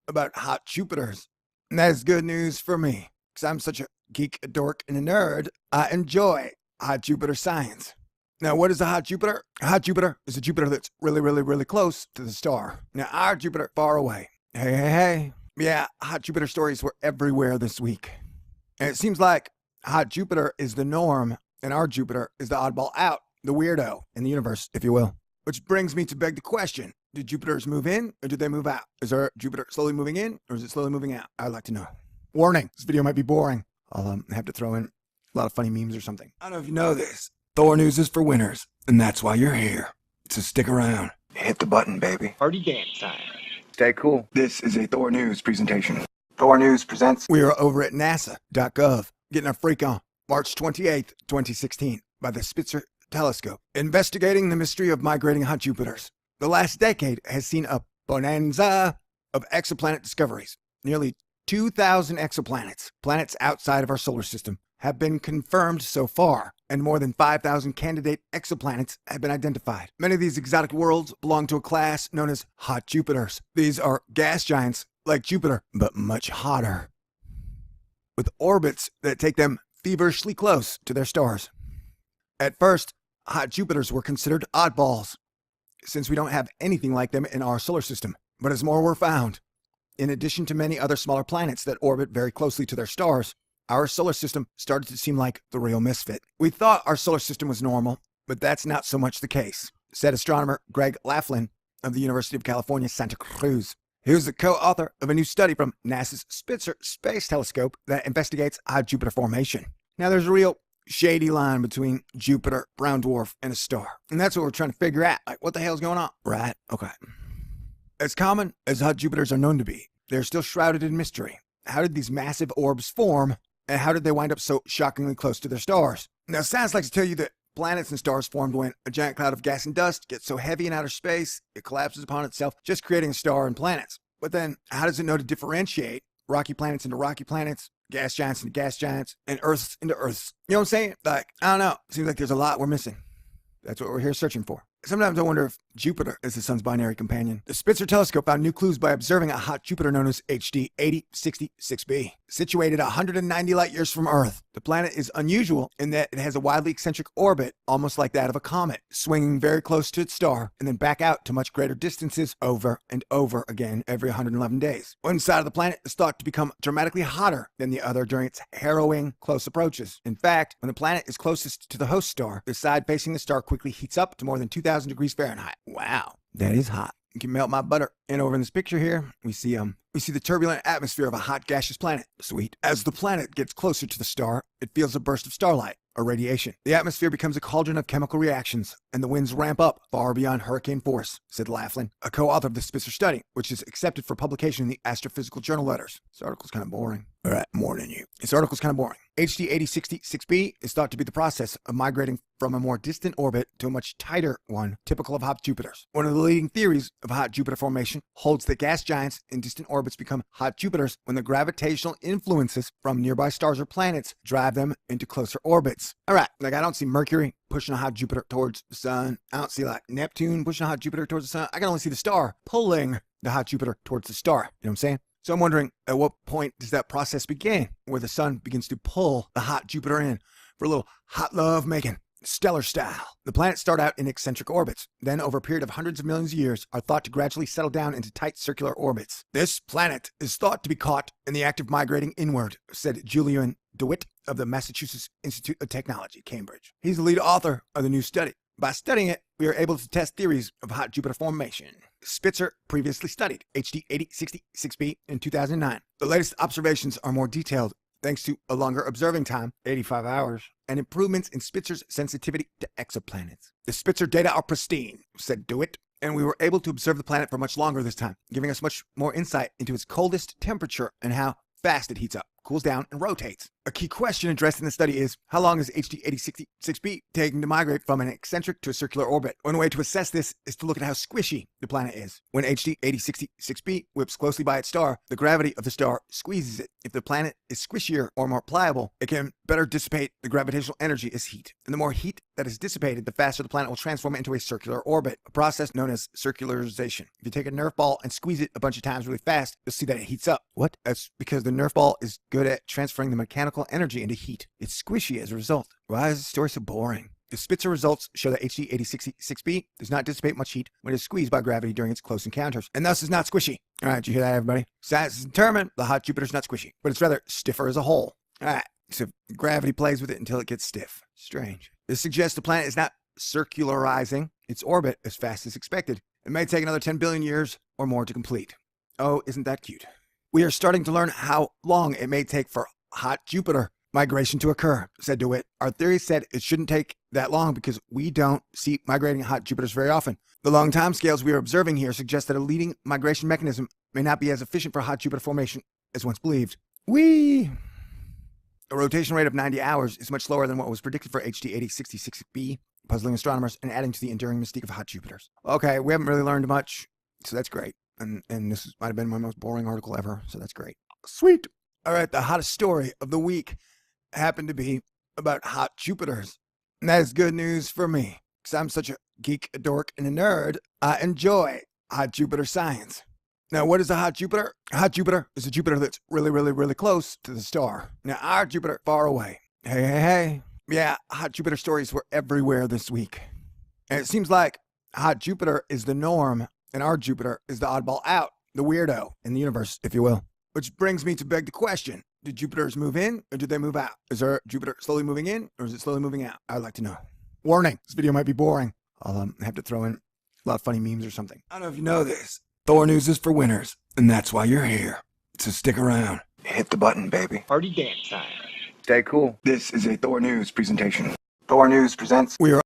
about hot Jupiters. And that is good news for me, because I'm such a geek, a dork, and a nerd. I enjoy hot Jupiter science. Now, what is a hot Jupiter? A hot Jupiter is a Jupiter that's really, really, really close to the star. Now, our Jupiter far away. Hey. Yeah, hot Jupiter stories were everywhere this week. And it seems like hot Jupiter is the norm, and our Jupiter is the oddball out, the weirdo in the universe, if you will. Which brings me to beg the question, did Jupiters move in, or did they move out? Is our Jupiter slowly moving in, or is it slowly moving out? I'd like to know. Warning, this video might be boring. I'll have to throw in a lot of funny memes or something. I don't know if you know this. Thor News is for winners, and that's why you're here. So stick around. Hit the button, baby. Party game time. Stay cool. This is a Thor News presentation. Thor News presents. We are over at nasa.gov, getting our freak on. March 28th, 2016, by the Spitzer telescope, investigating the mystery of migrating hot Jupiters. The last decade has seen a bonanza of exoplanet discoveries. Nearly 2,000 exoplanets, planets outside of our solar system, have been confirmed so far, and more than 5,000 candidate exoplanets have been identified. Many of these exotic worlds belong to a class known as hot Jupiters. These are gas giants like Jupiter, but much hotter, with orbits that take them feverishly close to their stars. At first, hot Jupiters were considered oddballs, since we don't have anything like them in our solar system. But as more were found, in addition to many other smaller planets that orbit very closely to their stars, our solar system started to seem like the real misfit. We thought our solar system was normal, but that's not so much the case, said astronomer Greg Laughlin of the University of California, Santa Cruz. He was the co-author of a new study from NASA's Spitzer Space Telescope that investigates hot Jupiter formation. Now, there's a real shady line between Jupiter, brown dwarf, and a star. And that's what we're trying to figure out. Like, what the hell's going on? Right? Okay. As common as hot Jupiters are known to be, they're still shrouded in mystery. How did these massive orbs form, and how did they wind up so shockingly close to their stars? Now, science likes to tell you that planets and stars formed when a giant cloud of gas and dust gets so heavy in outer space, it collapses upon itself, just creating a star and planets. But then, how does it know to differentiate rocky planets into rocky planets, gas giants into gas giants, and Earths into Earths? You know what I'm saying? Like, I don't know. Seems like there's a lot we're missing. That's what we're here searching for. Sometimes I wonder if Jupiter is the sun's binary companion. The Spitzer telescope found new clues by observing a hot Jupiter known as HD 8066b, situated 190 light years from Earth. The planet is unusual in that it has a wildly eccentric orbit, almost like that of a comet, swinging very close to its star and then back out to much greater distances over and over again every 111 days. One side of the planet is thought to become dramatically hotter than the other during its harrowing close approaches. In fact, when the planet is closest to the host star, the side facing the star quickly heats up to more than 2,000 degrees Fahrenheit. Wow, that is hot. You can melt my butter. And over in this picture here, we see the turbulent atmosphere of a hot gaseous planet. Sweet. As the planet gets closer to the star, it feels a burst of starlight, or radiation. The atmosphere becomes a cauldron of chemical reactions, and the winds ramp up far beyond hurricane force, said Laughlin, a co-author of the Spitzer study, which is accepted for publication in the Astrophysical Journal Letters. This article's kind of boring. All right, more than you. This article's kind of boring. HD 8066b is thought to be the process of migrating from a more distant orbit to a much tighter one, typical of hot Jupiters. One of the leading theories of hot Jupiter formation holds that gas giants in distant orbits become hot Jupiters when the gravitational influences from nearby stars or planets drive them into closer orbits. All right, like I don't see Mercury pushing a hot Jupiter towards the sun. I don't see like Neptune pushing a hot Jupiter towards the sun. I can only see the star pulling the hot Jupiter towards the star. You know what I'm saying? So I'm wondering, at what point does that process begin, where the sun begins to pull the hot Jupiter in for a little hot love making, stellar style? The planets start out in eccentric orbits, then over a period of hundreds of millions of years are thought to gradually settle down into tight circular orbits. This planet is thought to be caught in the act of migrating inward, said Julian DeWitt of the Massachusetts Institute of Technology, Cambridge. He's the lead author of the new study. By studying it, we are able to test theories of hot Jupiter formation. Spitzer previously studied HD 8066b in 2009. The latest observations are more detailed thanks to a longer observing time, 85 hours, and improvements in Spitzer's sensitivity to exoplanets. The Spitzer data are pristine, said DeWitt, and we were able to observe the planet for much longer this time, giving us much more insight into its coldest temperature and how fast it heats up. cools down, and rotates. A key question addressed in the study is, how long is HD 8066b taking to migrate from an eccentric to a circular orbit? One way to assess this is to look at how squishy the planet is. When HD 8066b whips closely by its star, the gravity of the star squeezes it. If the planet is squishier or more pliable, it can better dissipate the gravitational energy as heat. And the more heat that is dissipated, the faster the planet will transform into a circular orbit, a process known as circularization. If you take a Nerf ball and squeeze it a bunch of times really fast, you'll see that it heats up. What? That's because the Nerf ball is good at transferring the mechanical energy into heat. It's squishy as a result. Why is the story so boring? The Spitzer results show that HD 8066b does not dissipate much heat when it is squeezed by gravity during its close encounters, and thus is not squishy. All right, did you hear that, everybody? Science has determined the hot Jupiter is not squishy, but it's rather stiffer as a whole. All right, so gravity plays with it until it gets stiff. Strange. This suggests the planet is not circularizing its orbit as fast as expected. It may take another 10 billion years or more to complete. Oh, isn't that cute? We are starting to learn how long it may take for hot Jupiter migration to occur, said DeWitt. Our theory said it shouldn't take that long because we don't see migrating hot Jupiters very often. The long time scales we are observing here suggest that a leading migration mechanism may not be as efficient for hot Jupiter formation as once believed. A rotation rate of 90 hours is much slower than what was predicted for HD 8066b, puzzling astronomers and adding to the enduring mystique of hot Jupiters. Okay, we haven't really learned much, so that's great. And this might have been my most boring article ever, so that's great. Sweet. All right, the hottest story of the week happened to be about hot Jupiters. And that is good news for me, because I'm such a geek, a dork, and a nerd. I enjoy hot Jupiter science. Now, what is a hot Jupiter? A hot Jupiter is a Jupiter that's really, really, really close to the star. Now, our Jupiter, far away. Hey. Yeah, hot Jupiter stories were everywhere this week. And it seems like hot Jupiter is the norm, and our Jupiter is the oddball out, the weirdo in the universe, if you will. Which brings me to beg the question, did Jupiters move in, or did they move out? Is our Jupiter slowly moving in, or is it slowly moving out? I'd like to know. Warning, this video might be boring. I'll have to throw in a lot of funny memes or something. I don't know if you know this. Thor News is for winners, and that's why you're here. So stick around. Hit the button, baby. Party dance time. Stay cool. This is a Thor News presentation. Thor News presents... We are